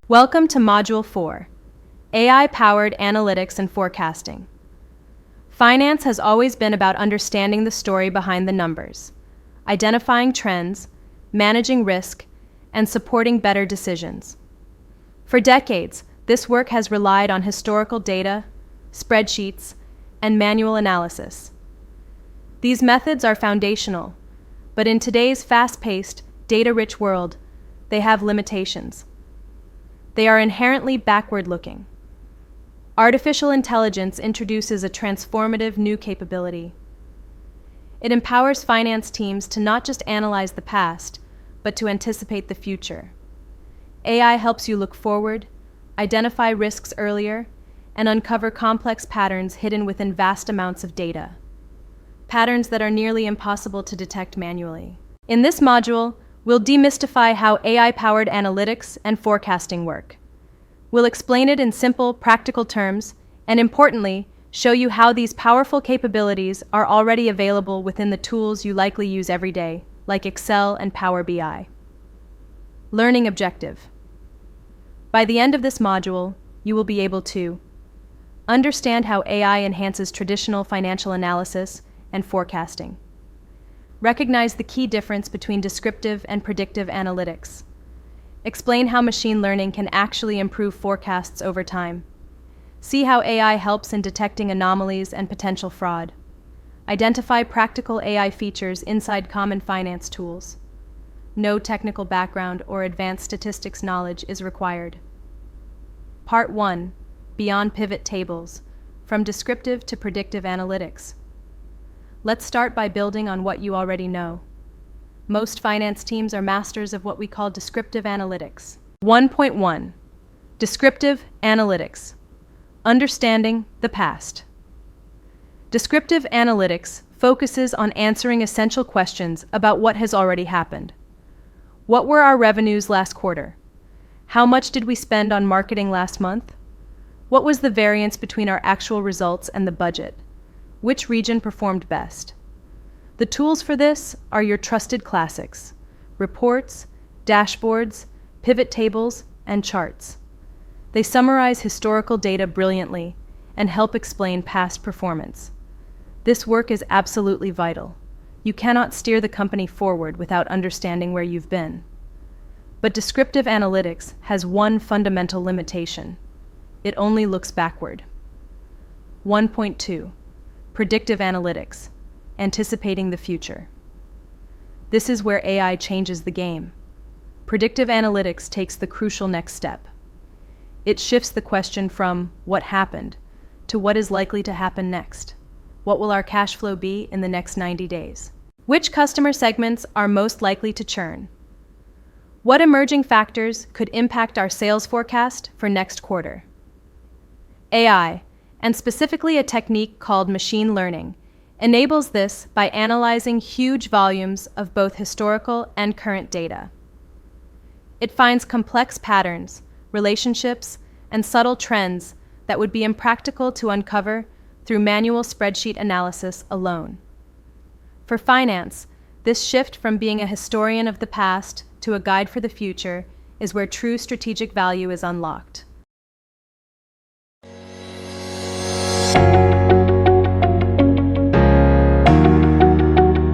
Welcome to Module 4, AI-Powered Analytics and Forecasting. Finance has always been about understanding the story behind the numbers, identifying trends, managing risk, and supporting better decisions. For decades, this work has relied on historical data, spreadsheets, and manual analysis. These methods are foundational, but in today's fast-paced, data-rich world, they have limitations. They are inherently backward-looking. Artificial intelligence introduces a transformative new capability. It empowers finance teams to not just analyze the past, but to anticipate the future. AI helps you look forward, identify risks earlier, and uncover complex patterns hidden within vast amounts of data. Patterns that are nearly impossible to detect manually. In this module, we'll demystify how AI-powered analytics and forecasting work. We'll explain it in simple, practical terms, and importantly, show you how these powerful capabilities are already available within the tools you likely use every day, like Excel and Power BI. Learning objective. By the end of this module, you will be able to understand how AI enhances traditional financial analysis and forecasting. Recognize the key difference between descriptive and predictive analytics. Explain how machine learning can actually improve forecasts over time. See how AI helps in detecting anomalies and potential fraud. Identify practical AI features inside common finance tools. No technical background or advanced statistics knowledge is required. Part 1. Beyond pivot tables, from descriptive to predictive analytics. Let's start by building on what you already know. Most finance teams are masters of what we call descriptive analytics. 1.1. Descriptive analytics. Understanding the past. Descriptive analytics focuses on answering essential questions about what has already happened. What were our revenues last quarter? How much did we spend on marketing last month? What was the variance between our actual results and the budget? Which region performed best? The tools for this are your trusted classics: reports, dashboards, pivot tables, and charts. They summarize historical data brilliantly and help explain past performance. This work is absolutely vital. You cannot steer the company forward without understanding where you've been. But descriptive analytics has one fundamental limitation: it only looks backward. 1.2. Predictive analytics. Anticipating the future. This is where AI changes the game. Predictive analytics takes the crucial next step. It shifts the question from what happened to what is likely to happen next. What will our cash flow be in the next 90 days? Which customer segments are most likely to churn? What emerging factors could impact our sales forecast for next quarter? AI, and specifically a technique called machine learning, enables this by analyzing huge volumes of both historical and current data. It finds complex patterns, relationships, and subtle trends that would be impractical to uncover through manual spreadsheet analysis alone. For finance, this shift from being a historian of the past to a guide for the future is where true strategic value is unlocked.